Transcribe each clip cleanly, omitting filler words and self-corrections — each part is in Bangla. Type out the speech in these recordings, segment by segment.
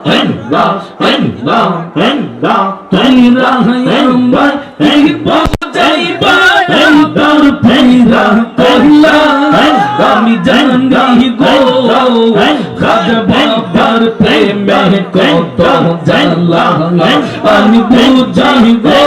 আমি জানি গো খাজা বাবার প্রেমে কত জ্বালা আমি বুঝি গো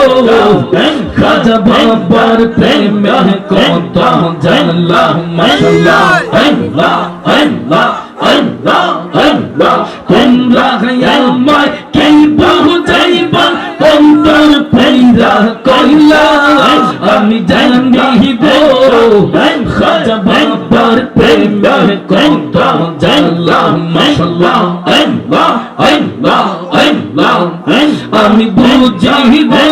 খাজা বাবার প্রেমে কত জ্বালা মাশাআল্লাহ আল্লাহ আল্লাহ আল্লাহ আল্লাহ তোমরা আমায় কে বুঝাইবা অন্তর ফেরা কইলা আমি জানি গো খাজা বাবার প্রেমে কত জ্বালা মাশাআল্লাহ আল্লাহ আল্লাহ আল্লাহ আমি বুঝি গো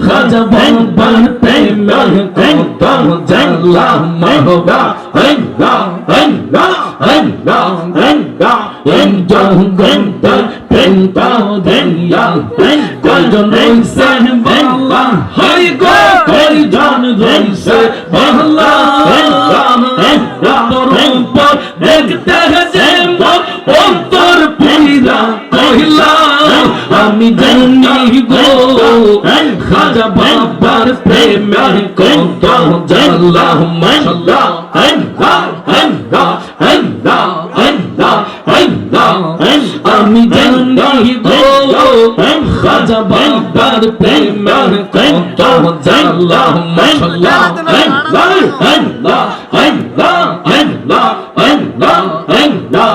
খাজা বাবার প্রেমে কত জ্বালা মাশাআল্লাহ আল্লাহ আল্লাহ আল্লাহ আল্লাহ en janganta penta denya koi jon roise balla hoy go koi jon roise balla torupor dekhte hai je mor ontor pira kohila ami jani go khaja babar preme konto jalla mashallah allah allah allah allah আমি জানি গো খাজা বাবার প্রেমে কত জ্বালা মাশাআল্লাহ আল্লাহ আল্লাহ আল্লাহ আল্লাহ আল্লাহ আল্লাহ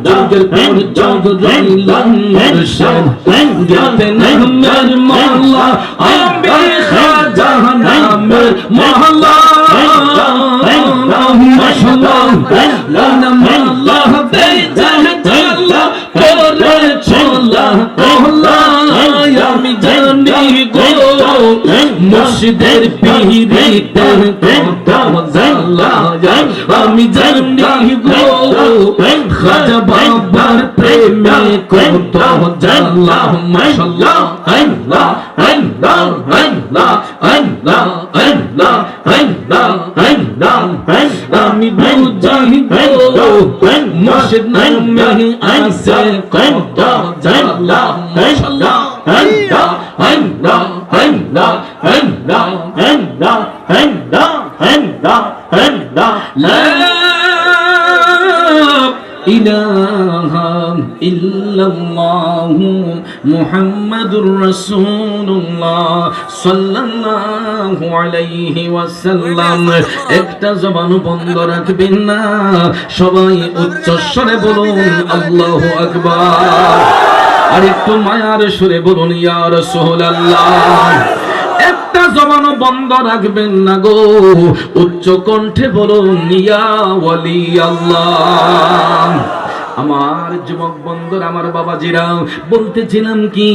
জগর পর জগর রইলাম মুর্শিদ জাতে নামের মাওলা আমি খাজা নামের মাওলা মাশাআল্লাহ লা নামাল্লাহ বে জাল্লা করে চলা ওলা আমি জানি গো মুর্শিদের পীরিতে কত জ্বালা আমি জানি গো খাজা বাবার প্রেমে কত জ্বালা মাশাআল্লাহ আল্লাহ আল্লাহ আল্লাহ আল্লাহ আল্লাহ আল্লাহ আল্লাহ আমি বুঝি গো মুর্শিদ নামে আইসে কত জ্বালা মাশাআল্লাহ আল্লাহ আল্লাহ আল্লাহ আল্লাহ আল্লাহ আল্লাহ আল্লাহ আল্লাহ লা ইলাহা ইল্লাল্লাহু মুহাম্মাদুর রাসূলুল্লাহ সাল্লাল্লাহু আলাইহি ওয়াসাল্লাম একটা জবান বন্ধ রাখবেন না সবাই উচ্চ স্বরে বলুন আল্লাহু আকবার আর একটু মায়ার সুরে বলুন ইয়া রাসূলুল্লাহ একটা জবান বন্ধ রাখবেন না গো উচ্চ কণ্ঠে বলুন ইয়া ওয়ালি আল্লাহ আমার যুবক বন্ধুরা আমার বাবাজিরা বলতেছিলাম কি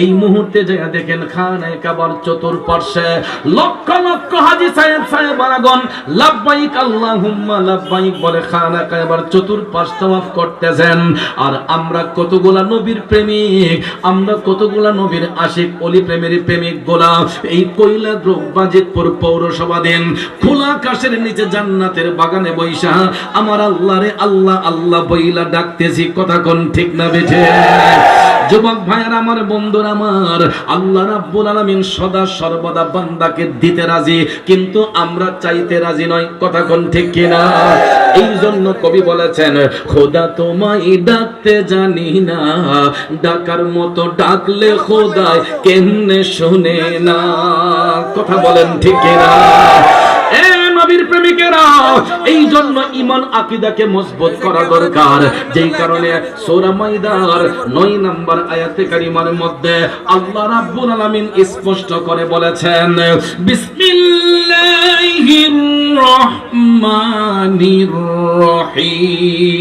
এই মুহূর্তে যায়া দেখেন খানায়ে কাবার চতুর্পার্শ্বে লক্ষ লক্ষ হাজী সাহেবাগণ লাব্বাইক আল্লাহুম্মা লাব্বাইক বলে খানায়ে কাবার চতুর্পার্শ্ব তাওয়াফ করতেছেন আর আমরা কতগুলা নবীর প্রেমিক আমরা কতগুলা নবীর আশিক ওলি প্রেমের প্রেমিক গোলা এই কইলা দ্রব্যাজিতপুর পৌরসভা দেন খোলা আকাশের নিচে জান্নাতের বাগানে বৈশা আমার আল্লাহরে আল্লাহ আল্লাহ বইলা ডাকতেছি কথা কোন ঠিক না বেঠে যুবক ভাইয়ার আমার বন্ধুরা আমার আল্লাহ রাব্বুল আলামিন সদা সর্বদা বান্দাকে দিতে রাজি কিন্তু আমরা চাইতে রাজি নয় কথা কোন ঠিক কিনা এই জন্য কবি বলেছেন খোদা তোমায় ডাকতে জানি না ডাকার মতো ডাকলে খোদায় কেমনে শুনে না কথা বলেন ঠিক কিনা নবীর প্রেমিকেরা এই জন্য ঈমান আকীদাকে মজবুত করা দরকার যেই কারণে সূরা মাইদার 9 নম্বর আয়াতে কারিমার মধ্যে আল্লাহ রাব্বুল আলামিন স্পষ্ট করে বলেছেন বিসমিল্লাহির রহমানির রহিম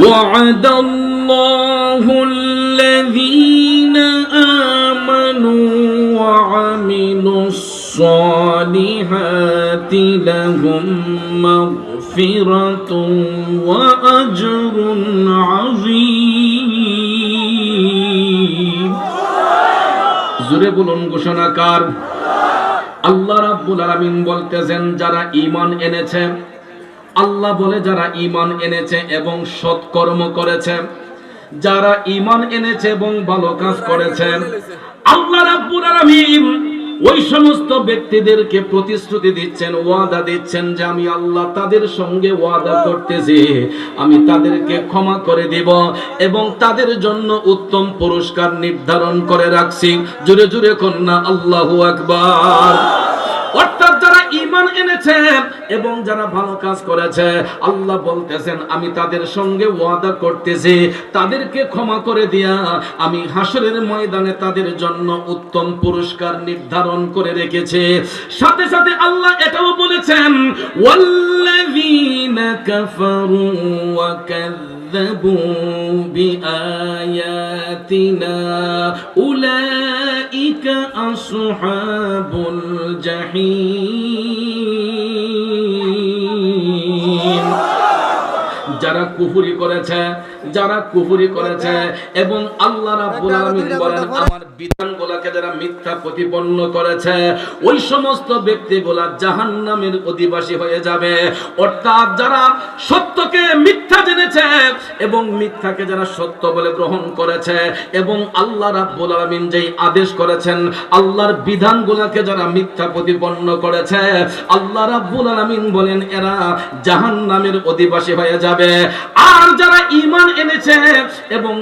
ওয়া'দাল্লাহু الذين آمنوا وعملوا الصالحات لهم مغفرة وأجر عظيم জোরে বলুন ঘোষণাকার আল্লাহ রাব্বুল আলামিন বলতেছেন যারা ঈমান এনেছে, আল্লাহ বলে যারা ঈমান এনেছে এবং সৎকর্ম করেছে, যারা ঈমান এনেছে এবং ভালো কাজ করেছে, আল্লাহ রাব্বুল আলামিন ওই সমস্ত ব্যক্তিদেরকে প্রতিশ্রুতি দিচ্ছেন, ওয়াদা দিচ্ছেন যে আমি আল্লাহ তাদের সঙ্গে ওয়াদা করতেছি, আমি তাদেরকে ক্ষমা করে দিব এবং তাদের জন্য উত্তম পুরস্কার নির্ধারণ করে রাখছি। জোরে জোরে কন্যা আল্লাহু আকবার। অর্থাৎ যারা ঈমান এনেছে এবং যারা ভালো কাজ করেছে, আল্লাহ বলতেছেন আমি তাদের সঙ্গে ওয়াদা করতেছি, তাদেরকে ক্ষমা করে দিয়া আমি হাসরের ময়দানে তাদের জন্য উত্তম পুরস্কার নির্ধারণ করে রেখেছি। সাথে সাথে আল্লাহ এটাও বলেছেন ওয়াল্লাযীনা কাফারু ওয়া كذبوا بآياتنا أولئك أصحاب الجحيم। যারা কুফরি করেছে, যারা কুফরি করেছে এবং আল্লাহ রাব্বুল আলামিন বলেন আমার বিধানগুলোকে যারা মিথ্যা প্রতিপন্ন করেছে, ওই সমস্ত ব্যক্তিগুলা জাহান্নামের অধিবাসী হয়ে যাবে। অর্থাৎ যারা সত্যকে মিথ্যা জেনেছে এবং মিথ্যাকে যারা সত্য বলে গ্রহণ করেছে এবং আল্লাহ রাব্বুল আলামিন যেই আদেশ করেছেন, আল্লাহর বিধানগুলোকে যারা মিথ্যা প্রতিপন্ন করেছে, আল্লাহ রাব্বুল আলামিন বলেন এরা জাহান্নামের অধিবাসী হয়ে যাবে। আর যারা ঈমান এনেছে এবং